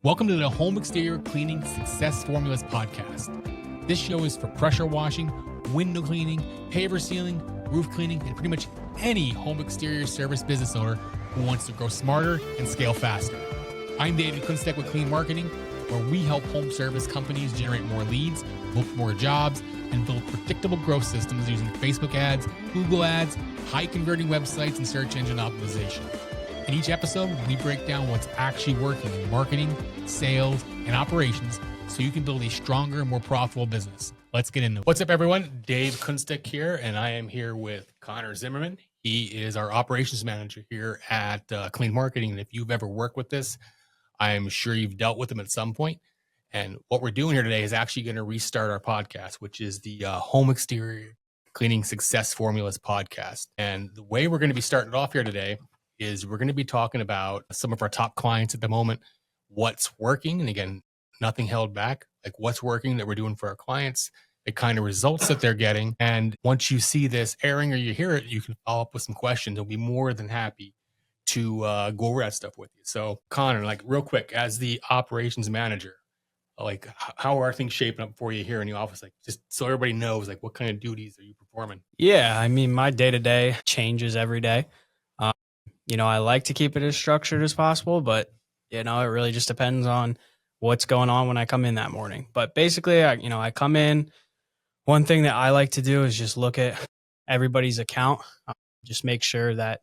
Welcome to the Home Exterior Cleaning Success Formulas podcast. This show is for pressure washing, window cleaning, paver sealing, roof cleaning, and pretty much any home exterior service business owner who wants to grow smarter and scale faster. I'm David Kunstek with Clean Marketing, where we help home service companies generate more leads, book more jobs, and build predictable growth systems using Facebook ads, Google ads, high converting websites, and search engine optimization. In each episode, we break down what's actually working in marketing, sales, and operations so you can build a stronger and more profitable business. Let's get into it. What's up, everyone? Dave Kunstek here, and I am here with Conor Zimmerman. He is our operations manager here at Clean Marketing. And if you've ever worked with this, I'm sure you've dealt with him at some point. And what we're doing here today is actually going to restart our podcast, which is the Home Exterior Cleaning Success Formulas podcast. And the way we're going to be starting off here today is we're going to be talking about some of our top clients at the moment, what's working. And again, nothing held back, like what's working that we're doing for our clients, the kind of results that they're getting. And once you see this airing or you hear it, you can follow up with some questions. I'll be more than happy to go over that stuff with you. So Conor, like real quick, as the operations manager, like how are things shaping up for you here in the office? Like just so everybody knows, like what kind of duties are you performing? Yeah, I mean, my day-to-day changes every day. I like to keep it as structured as possible, but, it really just depends on what's going on when I come in that morning. But basically, I come in. One thing that I like to do is just look at everybody's account, just make sure that,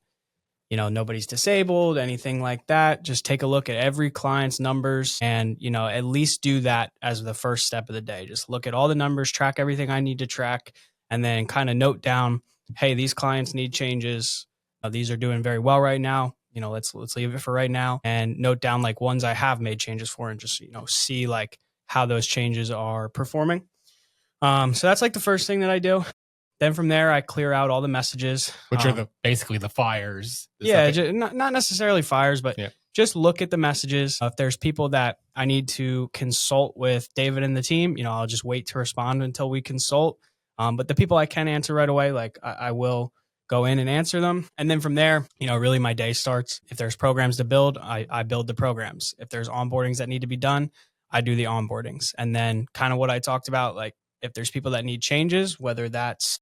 nobody's disabled, anything like that. Just take a look at every client's numbers and, at least do that as the first step of the day. Just look at all the numbers, track everything I need to track, and then kind of note down, hey, these clients need changes. These are doing very well right now. Let's leave it for right now and note down like ones I have made changes for and just, see like how those changes are performing. So that's like the first thing that I do. Then from there, I clear out all the messages. Which are basically the fires. Not necessarily fires, but just look at the messages. If there's people that I need to consult with David and the team, I'll just wait to respond until we consult. But the people I can answer right away, like I will go in and answer them. And then from there, really my day starts. If there's programs to build, I build the programs. If there's onboardings that need to be done, I do the onboardings. And then kind of what I talked about, like if there's people that need changes, whether that's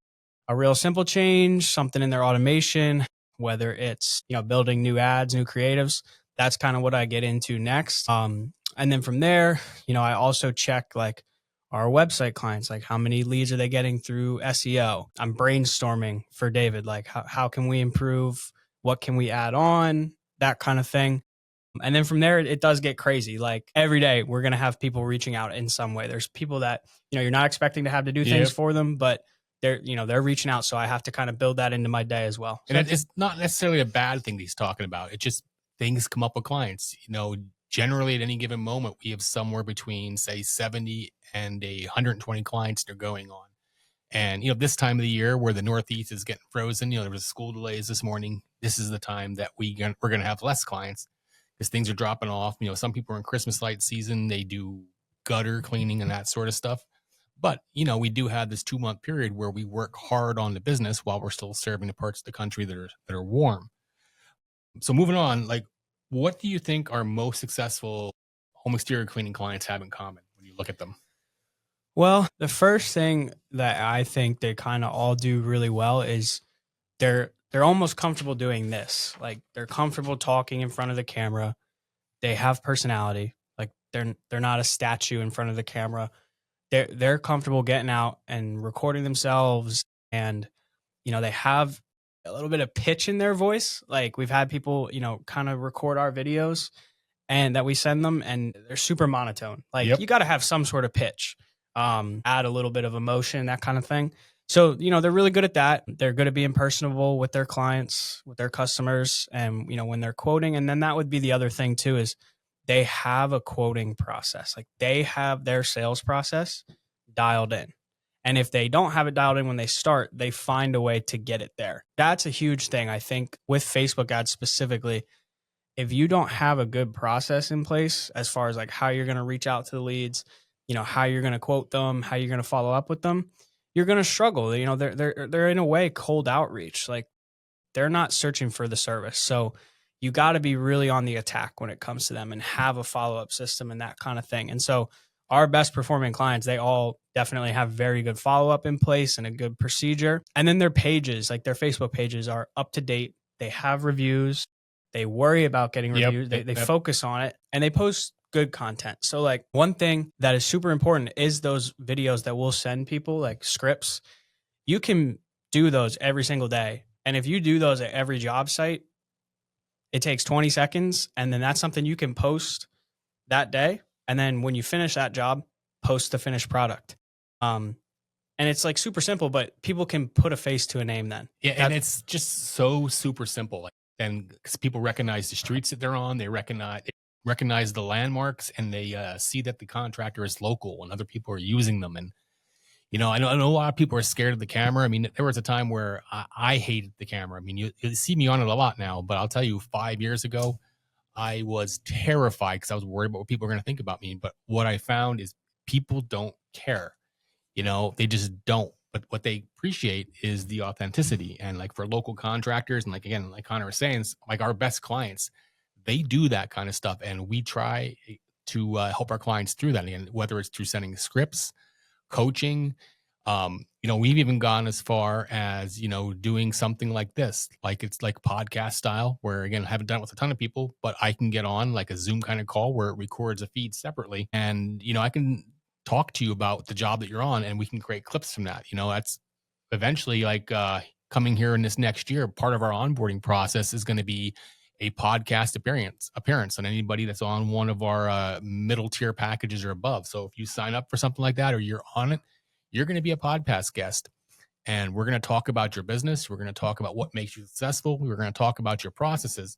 a real simple change, something in their automation, whether it's, building new ads, new creatives, that's kind of what I get into next. And then from there, I also check like our website clients, like how many leads are they getting through SEO? I'm brainstorming for David, like how can we improve? What can we add on? That kind of thing. And then from there, it does get crazy. Like every day, we're going to have people reaching out in some way. There's people that, you're not expecting to have to do things for them, but they're reaching out. So I have to kind of build that into my day as well. And it's not necessarily a bad thing that he's talking about. It just things come up with clients, generally at any given moment, we have somewhere between say 70 and 120 clients that are going on. And, this time of the year where the Northeast is getting frozen, there was school delays this morning. This is the time that we're going to have less clients because things are dropping off. Some people are in Christmas light season. They do gutter cleaning and that sort of stuff. But, we do have this 2-month period where we work hard on the business while we're still serving the parts of the country that are warm. So moving on, like, what do you think our most successful home exterior cleaning clients have in common when you look at them? Well, the first thing that I think they kind of all do really well is they're almost comfortable doing this. Like they're comfortable talking in front of the camera. They have personality. Like they're not a statue in front of the camera. They're comfortable getting out and recording themselves, and they have a little bit of pitch in their voice. Like we've had people, kind of record our videos and that we send them and they're super monotone. Like you got to have some sort of pitch, add a little bit of emotion, that kind of thing. So, they're really good at that. They're good at being personable with their clients, with their customers, and, when they're quoting. And then that would be the other thing too, is they have a quoting process. Like they have their sales process dialed in. And if they don't have it dialed in when they start, they find a way to get it there. That's a huge thing. I think with Facebook ads specifically, if you don't have a good process in place as far as like how you're going to reach out to the leads, how you're going to quote them, how you're going to follow up with them, you're going to struggle. They're in a way cold outreach. Like they're not searching for the service. So, you got to be really on the attack when it comes to them and have a follow-up system and that kind of thing. And so our best performing clients, they all definitely have very good follow-up in place and a good procedure. And then their pages, like their Facebook pages, are up to date. They have reviews. They worry about getting reviews. They focus on it, and they post good content. So like one thing that is super important is those videos that we'll send people, like scripts. You can do those every single day. And if you do those at every job site, it takes 20 seconds. And then that's something you can post that day. And then when you finish that job, post the finished product. And it's like super simple, but people can put a face to a name then. Yeah, and it's just so super simple. Like, and because people recognize the streets that they're on, they recognize the landmarks, and they see that the contractor is local and other people are using them. And I know a lot of people are scared of the camera. I mean, there was a time where I hated the camera. I mean, you see me on it a lot now, but I'll tell you, 5 years ago, I was terrified because I was worried about what people are going to think about me. But what I found is people don't care. They just don't. But what they appreciate is the authenticity. And like for local contractors, and like, again, like Conor was saying, like our best clients, they do that kind of stuff. And we try to help our clients through that. And whether it's through sending scripts, coaching, we've even gone as far as, doing something like this, like it's like podcast style, where again, I haven't done it with a ton of people, but I can get on like a Zoom kind of call where it records a feed separately. And, I can talk to you about the job that you're on, and we can create clips from that. That's eventually like coming here in this next year. Part of our onboarding process is going to be a podcast appearance on anybody that's on one of our middle tier packages or above. So if you sign up for something like that, or you're on it, you're going to be a podcast guest, and we're going to talk about your business. We're going to talk about what makes you successful. We're going to talk about your processes,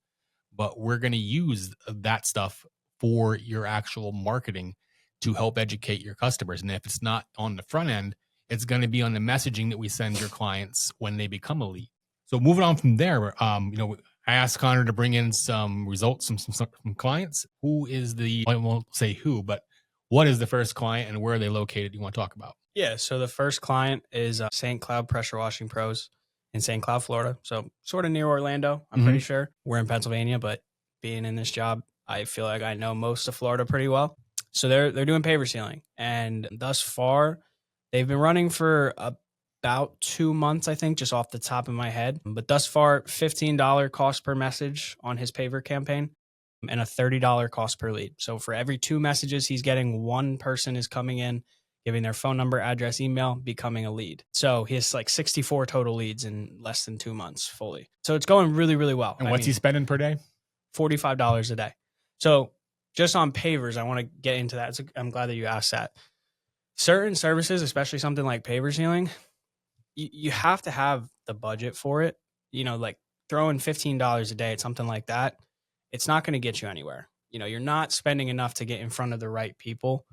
but we're going to use that stuff for your actual marketing to help educate your customers. And if it's not on the front end, it's going to be on the messaging that we send your clients when they become a lead. So moving on from there, I asked Conor to bring in some results from clients. Who is I won't say who, but what is the first client and where are they located? You want to talk about? Yeah. So the first client is St. Cloud Pressure Washing Pros in St. Cloud, Florida. So sort of near Orlando, I'm pretty sure. We're in Pennsylvania, but being in this job, I feel like I know most of Florida pretty well. So they're doing paver sealing, and thus far they've been running for about 2 months, I think, just off the top of my head. But thus far, $15 cost per message on his paver campaign and a $30 cost per lead. So for every 2 messages he's getting, one person is coming in, giving their phone number, address, email, becoming a lead. So he has like 64 total leads in less than 2 months fully. So it's going really, really well. And what's he spending per day? $45 a day. So just on pavers, I want to get into that. I'm glad that you asked that. Certain services, especially something like paver sealing, you have to have the budget for it. Like throwing $15 a day at something like that, it's not going to get you anywhere. You're not spending enough to get in front of the right people,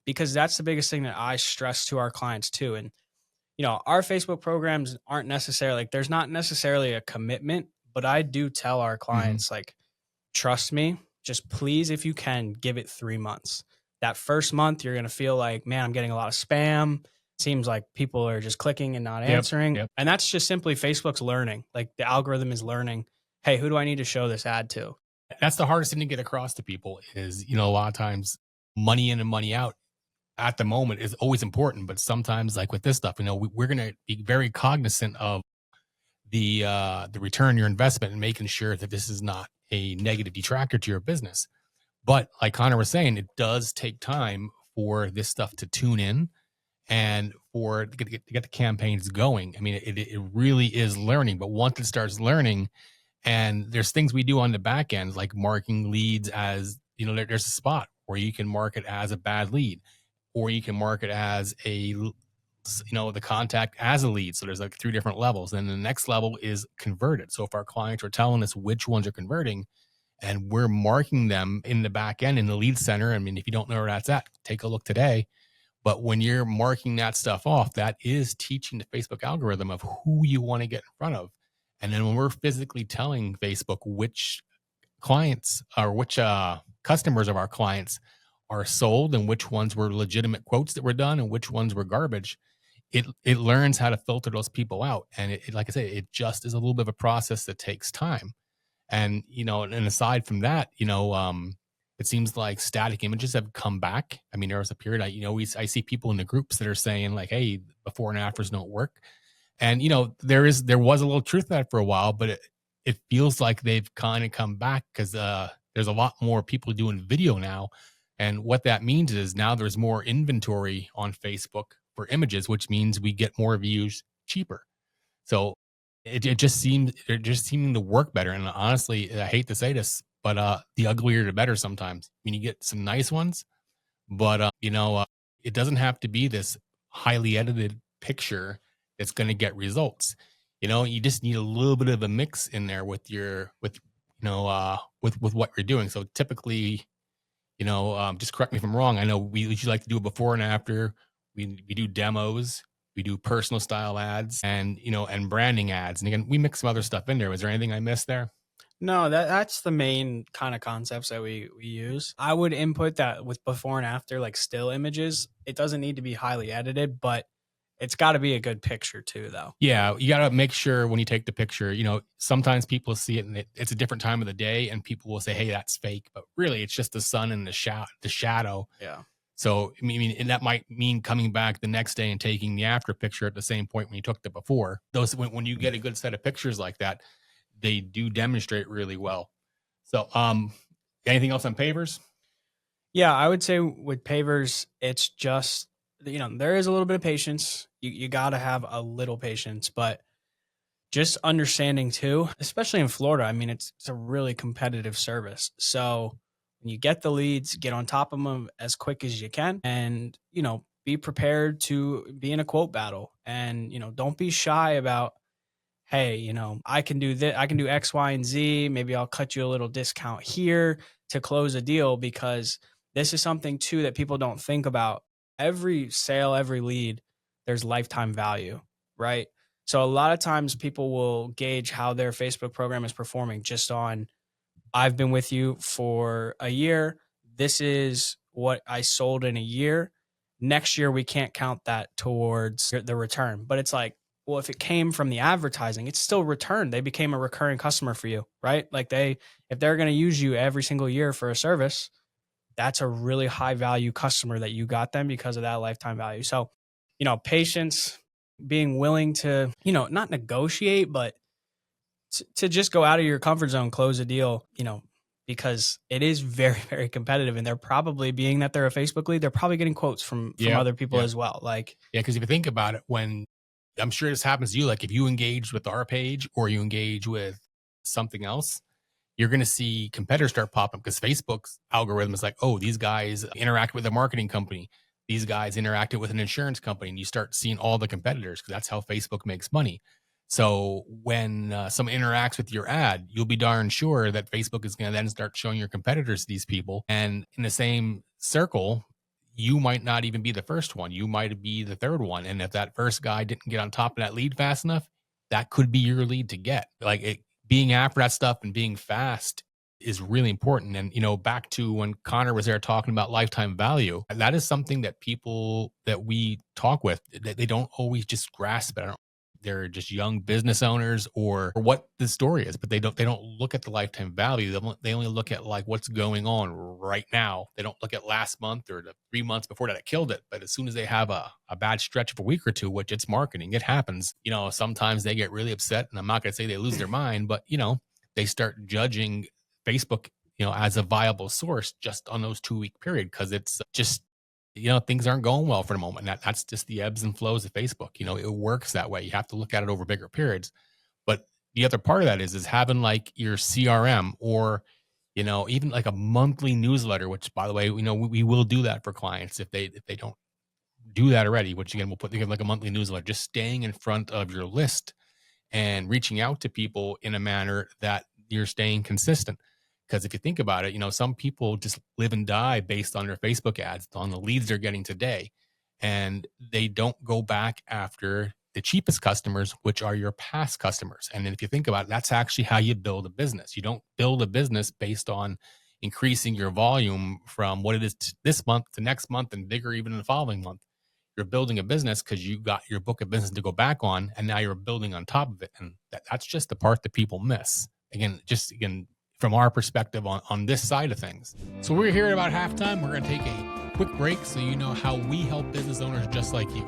because that's the biggest thing that I stress to our clients too. And, our Facebook programs aren't necessarily like, there's not necessarily a commitment, but I do tell our clients, like, trust me, just please, if you can, give it 3 months. That first month, you're going to feel like, man, I'm getting a lot of spam. Seems like people are just clicking and not answering. Yep. And that's just simply Facebook's learning. Like the algorithm is learning, hey, who do I need to show this ad to? That's the hardest thing to get across to people is, a lot of times money in and money out at the moment is always important. But sometimes like with this stuff, we're going to be very cognizant of the return on your investment and making sure that this is not a negative detractor to your business. But like Conor was saying, it does take time for this stuff to tune in and to get the campaigns going. I mean, it really is learning. But once it starts learning, and there's things we do on the back end, like marking leads as, there's a spot where you can mark it as a bad lead, or you can mark it as the contact as a lead. So there's like 3 different levels. And the next level is converted. So if our clients are telling us which ones are converting and we're marking them in the back end in the lead center, I mean, if you don't know where that's at, take a look today. But when you're marking that stuff off, that is teaching the Facebook algorithm of who you want to get in front of. And then when we're physically telling Facebook which clients or which customers of our clients are sold and which ones were legitimate quotes that were done and which ones were garbage, it learns how to filter those people out. And it like I say, it just is a little bit of a process that takes time. And, and aside from that, it seems like static images have come back. I mean, there was a period I see people in the groups that are saying like, hey, before and afters don't work. And there was a little truth to that for a while, but it feels like they've kind of come back because there's a lot more people doing video now. And what that means is now there's more inventory on Facebook for images, which means we get more views cheaper. So it just seemed to work better. And honestly, I hate to say this, but the uglier the better sometimes. I mean, you get some nice ones, but it doesn't have to be this highly edited picture that's going to get results. You just need a little bit of a mix in there with with what you're doing. So typically, just correct me if I'm wrong. I know we usually like to do a before and after. We do demos, we do personal style ads, and and branding ads. And again, we mix some other stuff in there. Was there anything I missed there? No, that's the main kind of concepts that we use. I would input that with before and after, like still images. It doesn't need to be highly edited, but it's got to be a good picture too, though. Yeah, you got to make sure when you take the picture, sometimes people see it and it's a different time of the day and people will say, hey, that's fake. But really, it's just the sun and the shadow. Yeah. So, I mean, and that might mean coming back the next day and taking the after picture at the same point when you took the before. Those, when you get a good set of pictures like that, they do demonstrate really well. So, anything else on pavers? Yeah, I would say with pavers, it's just, there is a little bit of patience. You got to have a little patience, but just understanding too, especially in Florida. I mean, it's a really competitive service. So when you get the leads, get on top of them as quick as you can, and be prepared to be in a quote battle. And don't be shy about, hey, I can do this, I can do X, Y, and Z. Maybe I'll cut you a little discount here to close a deal, because this is something too that people don't think about. Every sale, every lead, there's lifetime value, right? So a lot of times people will gauge how their Facebook program is performing just on, I've been with you for a year. This is what I sold in a year. Next year, we can't count that towards the return. But it's like, well, if it came from the advertising, it's still returned. They became a recurring customer for you, right? Like if they're going to use you every single year for a service, that's a really high value customer that you got them because of that lifetime value. So, patience, being willing to, not negotiate, but to just go out of your comfort zone, close a deal, because it is very, very competitive. And they're probably, being that they're a Facebook lead, they're probably getting quotes from other people as well. Like, yeah, because if you think about it, when I'm sure this happens to you, like if you engage with our page or you engage with something else, you're going to see competitors start popping because Facebook's algorithm is like, oh, these guys interact with a marketing company. These guys interacted with an insurance company. And you start seeing all the competitors because that's how Facebook makes money. So when someone interacts with your ad, you'll be darn sure that Facebook is going to then start showing your competitors these people. And in the same circle, you might not even be the first one. You might be the third one. And if that first guy didn't get on top of that lead fast enough, that could be your lead to get. Like being after that stuff and being fast is really important. And, back to when Connor was there talking about lifetime value, that is something that people that we talk with, they don't always just grasp it. They're just young business owners or what the story is, but they don't look at the lifetime value. They only look at like what's going on right now. They don't look at last month or the 3 months before that it killed it. But as soon as they have a bad stretch of a week or two, which it's marketing, it happens, sometimes they get really upset, and I'm not going to say they lose their mind, but they start judging Facebook, as a viable source just on those 2 week period. Cause it's just, things aren't going well for the moment. That's just the ebbs and flows of Facebook. It works that way. You have to look at it over bigger periods. But the other part of that is having like your CRM or, even like a monthly newsletter, which by the way, we will do that for clients if they don't do that already, which again, we'll put together like a monthly newsletter, just staying in front of your list and reaching out to people in a manner that you're staying consistent. Because if you think about it, some people just live and die based on their Facebook ads, on the leads they're getting today. And they don't go back after the cheapest customers, which are your past customers. And then if you think about it, that's actually how you build a business. You don't build a business based on increasing your volume from what it is this month to next month and bigger even in the following month. You're building a business because you got your book of business to go back on, and now you're building on top of it. And that's just the part that people miss. again, from our perspective on this side of things. So we're here at about halftime. We're going to take a quick break so you know how we help business owners just like you.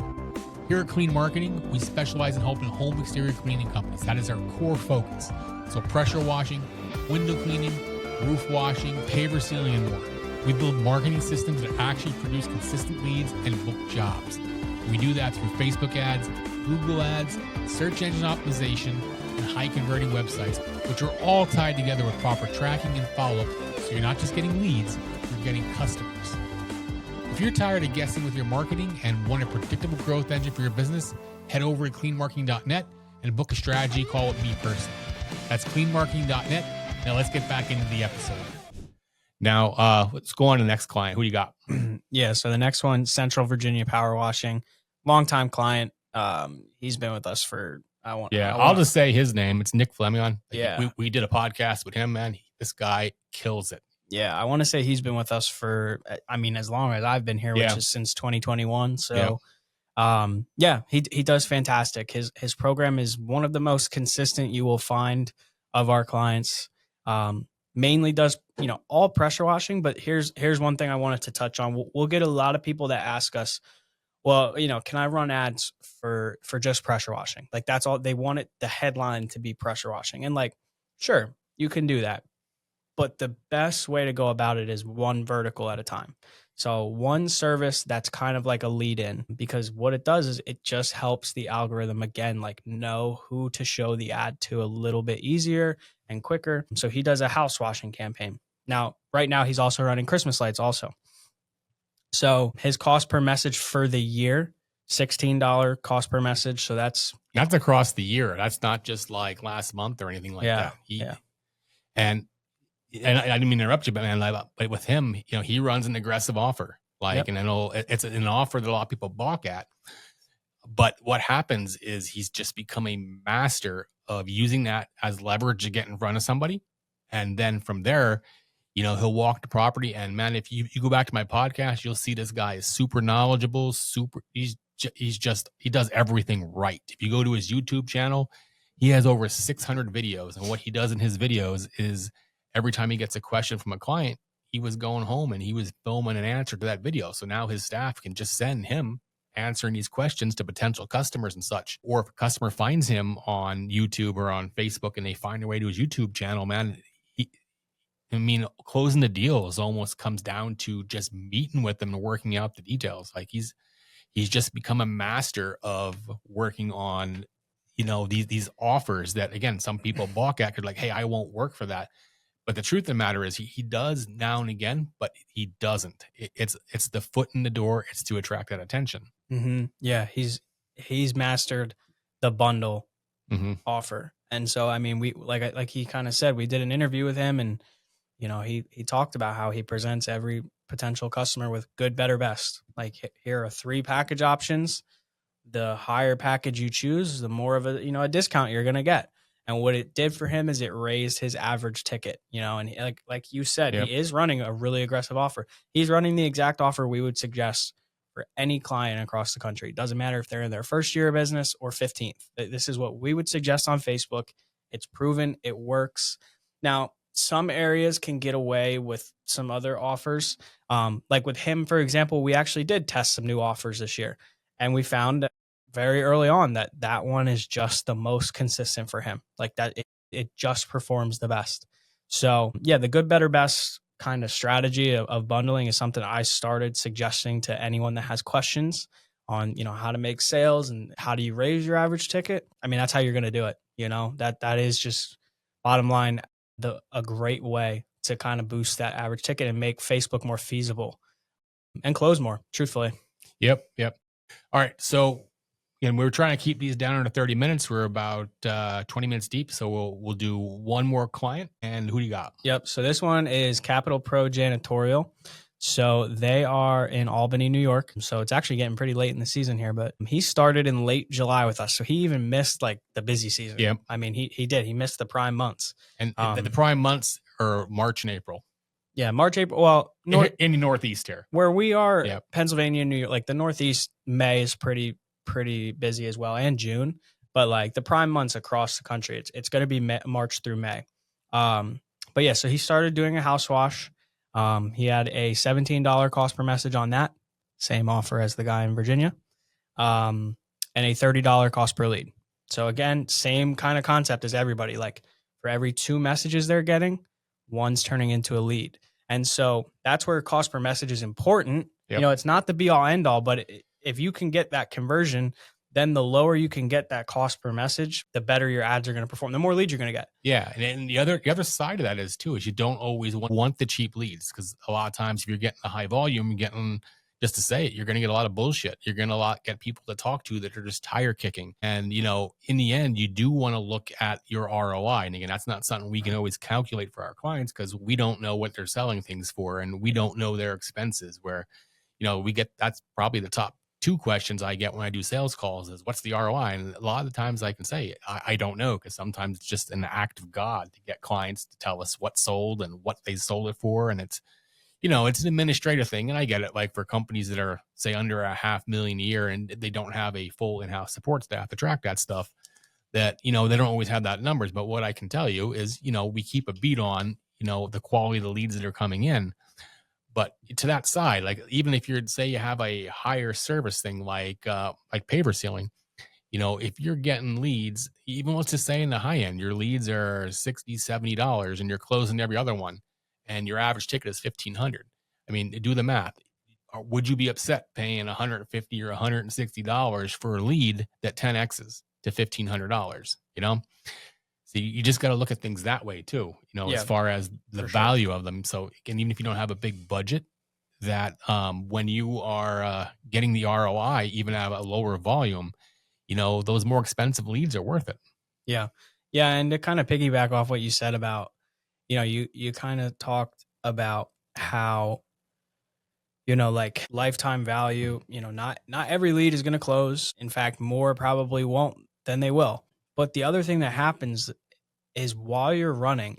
Here at Clean Marketing, we specialize in helping home exterior cleaning companies. That is our core focus. So pressure washing, window cleaning, roof washing, paver sealing, and more. We build marketing systems that actually produce consistent leads and book jobs. We do that through Facebook ads, Google ads, search engine optimization, and high converting websites, which are all tied together with proper tracking and follow-up, so you're not just getting leads, you're getting customers. If you're tired of guessing with your marketing and want a predictable growth engine for your business, head over to cleanmarketing.net and book a strategy call with me personally. That's cleanmarketing.net. Now let's get back into the episode. Now, let's go on to the next client. Who do you got? Yeah, so the next one, Central Virginia Power Washing, longtime client. He's been with us for I'll just say his name. It's Nick Fleming. Yeah, we did a podcast with him, man. This guy kills it. Yeah, I want to say he's been with us for, as long as I've been here, which is since 2021. So, he does fantastic. His program is one of the most consistent you will find of our clients. Mainly does, all pressure washing, but here's one thing I wanted to touch on. We'll get a lot of people that ask us, well, can I run ads for just pressure washing? Like, that's all they want it, the headline to be pressure washing. And like, sure, you can do that. But the best way to go about it is one vertical at a time. So one service that's kind of like a lead in, because what it does is it just helps the algorithm, again, like know who to show the ad to a little bit easier and quicker. So he does a house washing campaign. Now, right now, he's also running Christmas lights also. So his cost per message for the year, $16 cost per message. So that's across the year. That's not just like last month or anything like that. And I didn't mean to interrupt you, but man, but with him, he runs an aggressive offer. And I know it's an offer that a lot of people balk at. But what happens is he's just become a master of using that as leverage to get in front of somebody. And then from there, he'll walk the property. And man, if you go back to my podcast, you'll see this guy is super knowledgeable, he does everything right. If you go to his YouTube channel, he has over 600 videos. And what he does in his videos is every time he gets a question from a client, he was going home and he was filming an answer to that video. So now his staff can just send him answering these questions to potential customers and such. Or if a customer finds him on YouTube or on Facebook and they find their way to his YouTube channel, man, closing the deals almost comes down to just meeting with them and working out the details. Like he's just become a master of working on, these offers that, again, some people balk at. You're like, hey, I won't work for that. But the truth of the matter is he does now and again, but he doesn't. It's the foot in the door. It's to attract that attention. Mm-hmm. Yeah, he's mastered the bundle offer. And so, we like he kind of said, we did an interview with him, and he talked about how he presents every potential customer with good, better, best. Like, here are 3 package options. The higher package you choose, the more of a discount you're gonna get. And what it did for him is it raised his average ticket, and like you said, He is running a really aggressive offer. He's running the exact offer we would suggest for any client across the country. It doesn't matter if they're in their first year of business or 15th. This is what we would suggest on Facebook. It's proven, it works. Now, some areas can get away with some other offers. Like with him, for example, we actually did test some new offers this year, and we found very early on that one is just the most consistent for him. Like that, it just performs the best. So yeah, the good, better, best kind of strategy of bundling is something I started suggesting to anyone that has questions on, how to make sales and how do you raise your average ticket. That's how you're going to do it. That is just bottom line, a great way to kind of boost that average ticket and make Facebook more feasible and close more, truthfully. Yep. All right. So, and we're trying to keep these down under 30 minutes. We're about 20 minutes deep. So we'll do one more client. And who do you got? Yep. So this one is Capital Pro Janitorial. So they are in Albany, New York. So it's actually getting pretty late in the season here, but he started in late July with us. So he even missed like the busy season. Yeah. He did. He missed the prime months. And the prime months are March and April. Yeah, March, April. Well, in the Northeast here. Where we are, Pennsylvania, New York, like the Northeast, May is pretty busy as well, and June. But like the prime months across the country, it's going to be March through May. But yeah, so he started doing a house wash. He had a $17 cost per message on that, same offer as the guy in Virginia, and a $30 cost per lead. So again, same kind of concept as everybody. Like for every 2 messages they're getting, one's turning into a lead. And so that's where cost per message is important. Yep. It's not the be all end all, but if you can get that conversion, then the lower you can get that cost per message, the better your ads are going to perform, the more leads you're going to get. Yeah. And the other side of that is you don't always want the cheap leads, because a lot of times if you're getting a high volume, you're getting, just to say it, you're going to get a lot of bullshit. You're going to get people to talk to that are just tire kicking. And, in the end, you do want to look at your ROI. And again, that's not something we can always calculate for our clients, because we don't know what they're selling things for, and we don't know their expenses, where, that's probably the top 2 questions I get when I do sales calls is, what's the ROI? And a lot of the times I can say, I don't know, because sometimes it's just an act of God to get clients to tell us what sold and what they sold it for. And it's, it's an administrative thing. And I get it. Like for companies that are, say, under $500,000 a year and they don't have a full in-house support staff to track that stuff, that, they don't always have that numbers. But what I can tell you is, we keep a beat on, the quality of the leads that are coming in. But to that side, like even if you're, say you have a higher service thing like paver sealing, if you're getting leads, even let's just say in the high end, your leads are $60, $70 and you're closing every other one, and your average ticket is $1,500. I mean, do the math. Would you be upset paying $150 or $160 for a lead that 10Xs to $1,500? So you just got to look at things that way too, as far as the value of them. So, and even if you don't have a big budget, that when you are getting the ROI, even at a lower volume, those more expensive leads are worth it. Yeah. Yeah. And to kind of piggyback off what you said about, you kind of talked about how, like lifetime value, not every lead is going to close. In fact, more probably won't than they will. But the other thing that happens is while you're running,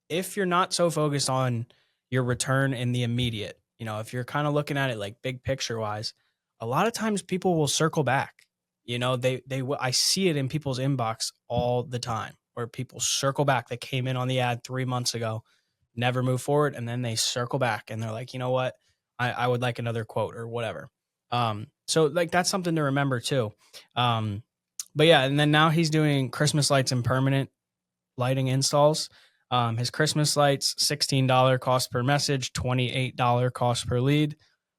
if you're not so focused on your return in the immediate, if you're kind of looking at it like big picture wise, a lot of times people will circle back. I see it in people's inbox all the time where people circle back. They came in on the ad 3 months ago, never move forward. And then they circle back and they're like, you know what? I would like another quote or whatever. So like, that's something to remember too. But yeah, and then now he's doing Christmas lights and permanent lighting installs. His Christmas lights, $16 cost per message, $28 cost per lead.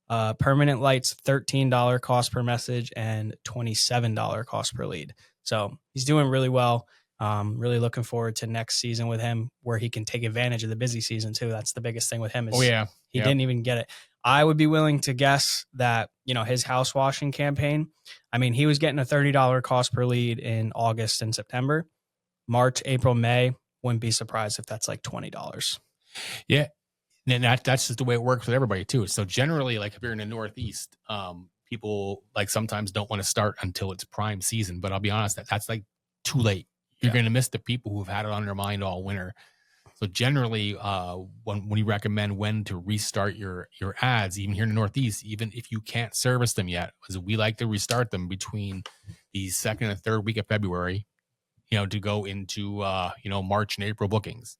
Permanent lights, $13 cost per message and $27 cost per lead. So he's doing really well. Really looking forward to next season with him, where he can take advantage of the busy season too. That's the biggest thing with him. Is he didn't even get it. I would be willing to guess that, his house washing campaign, I mean, he was getting a $30 cost per lead in August and September. March, April, May, wouldn't be surprised if that's like $20. Yeah. And that's just the way it works with everybody too. So generally, like if you're in the Northeast, people like sometimes don't want to start until it's prime season. But I'll be honest, that's like too late. You're going to miss the people who've had it on their mind all winter. So generally, when we recommend when to restart your ads, even here in the Northeast, even if you can't service them yet, because we like to restart them between the 2nd and 3rd week of February, to go into March and April bookings.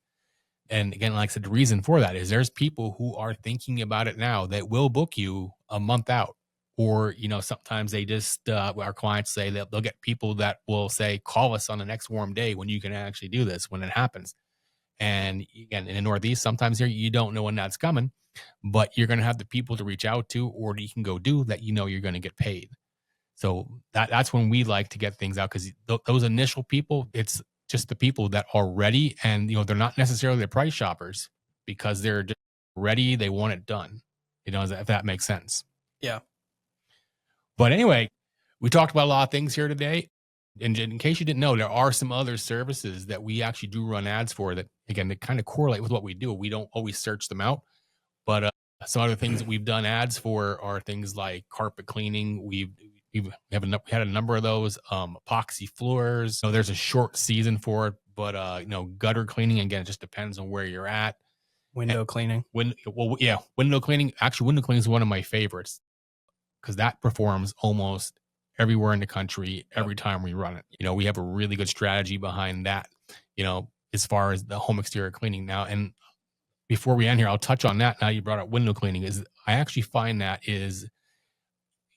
And again, like I said, the reason for that is there's people who are thinking about it now that will book you a month out. Or, sometimes they just, our clients say that they'll get people that will say, call us on the next warm day when you can actually do this, when it happens. And again, in the Northeast, sometimes here you don't know when that's coming, but you're going to have the people to reach out to, or you can go do that, you're going to get paid. So that's when we like to get things out, because those initial people, it's just the people that are ready, and they're not necessarily the price shoppers, because they're just ready. They want it done. If that makes sense. Yeah. But anyway, we talked about a lot of things here today. And in case you didn't know, there are some other services that we actually do run ads for that, again, they kind of correlate with what we do. We don't always search them out, but some other things that we've done ads for are things like carpet cleaning. We had a number of those, epoxy floors. So there's a short season for it, but gutter cleaning, again, it just depends on where you're at. Window cleaning. Window cleaning. Actually, window cleaning is one of my favorites, because that performs almost everywhere in the country every time we run it. We have a really good strategy behind that. as far as the home exterior cleaning now. And before we end here, I'll touch on that. Now you brought up window cleaning. Is I actually find that is,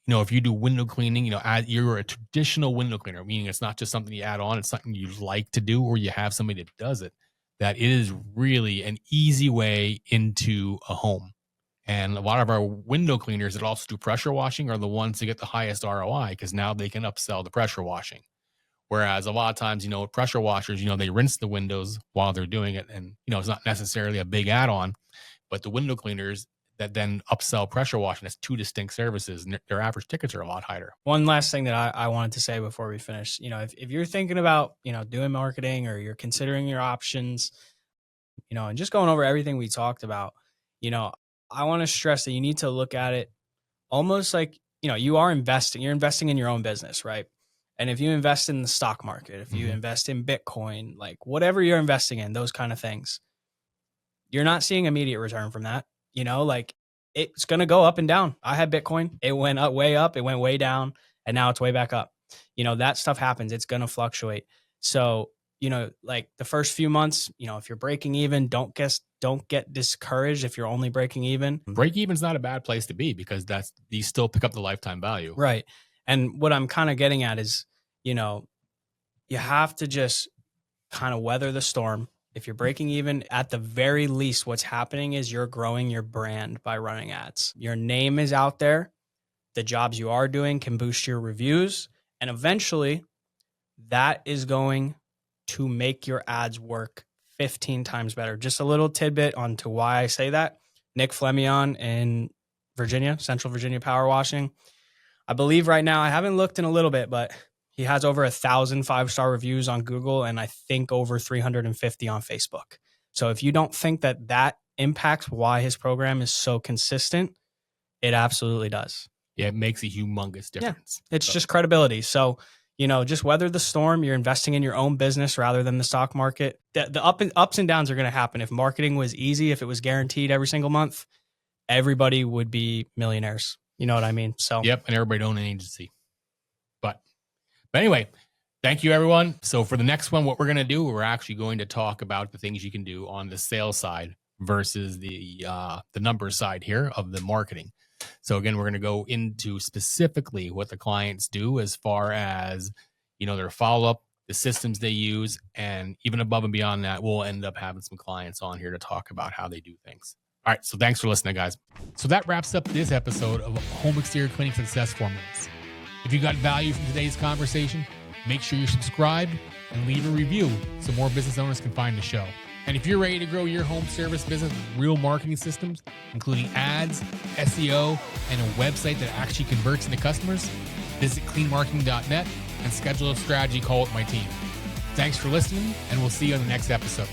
if you do window cleaning, you're a traditional window cleaner, meaning it's not just something you add on, it's something you like to do, or you have somebody that does it, that it is really an easy way into a home. And a lot of our window cleaners that also do pressure washing are the ones that get the highest ROI, because now they can upsell the pressure washing. Whereas a lot of times, pressure washers, they rinse the windows while they're doing it. And, it's not necessarily a big add-on, but the window cleaners that then upsell pressure washing, that's two distinct services, and their average tickets are a lot higher. One last thing that I wanted to say before we finish, if you're thinking about, doing marketing, or you're considering your options, and just going over everything we talked about, I want to stress that you need to look at it almost like, you're investing in your own business, right? And if you invest in the stock market, if you invest in Bitcoin, like whatever you're investing in, those kind of things, you're not seeing immediate return from that. Like it's going to go up and down. I had Bitcoin. It went up, way up. It went way down. And now it's way back up. That stuff happens. It's going to fluctuate. So, like the first few months, if you're breaking even, don't get discouraged if you're only breaking even. Break even's not a bad place to be, because you still pick up the lifetime value. Right. And what I'm kind of getting at is, you have to just kind of weather the storm. If you're breaking even, at the very least, what's happening is you're growing your brand by running ads. Your name is out there. The jobs you are doing can boost your reviews. And eventually that is going to make your ads work 15 times better. Just a little tidbit onto why I say that. Nick Flemion in Virginia, Central Virginia Power Washing. I believe right now, I haven't looked in a little bit, but he has over 1,000 5-star reviews on Google, and I think over 350 on Facebook. So if you don't think that impacts why his program is so consistent, it absolutely does. Yeah, it makes a humongous difference. Yeah, it's just credibility. So, just weather the storm. You're investing in your own business rather than the stock market. The ups and downs are going to happen. If marketing was easy, if it was guaranteed every single month, everybody would be millionaires. You know what I mean? So yep, and everybody own an agency. But anyway, thank you, everyone. So for the next one, what we're going to do, we're actually going to talk about the things you can do on the sales side versus the numbers side here of the marketing. So again, we're going to go into specifically what the clients do as far as, their follow-up, the systems they use, and even above and beyond that, we'll end up having some clients on here to talk about how they do things. All right, so thanks for listening, guys. So that wraps up this episode of Home Exterior Cleaning Success Formulas. If you got value from today's conversation, make sure you're subscribed and leave a review so more business owners can find the show. And if you're ready to grow your home service business with real marketing systems, including ads, SEO, and a website that actually converts into customers, visit cleanmarketing.net and schedule a strategy call with my team. Thanks for listening, and we'll see you on the next episode.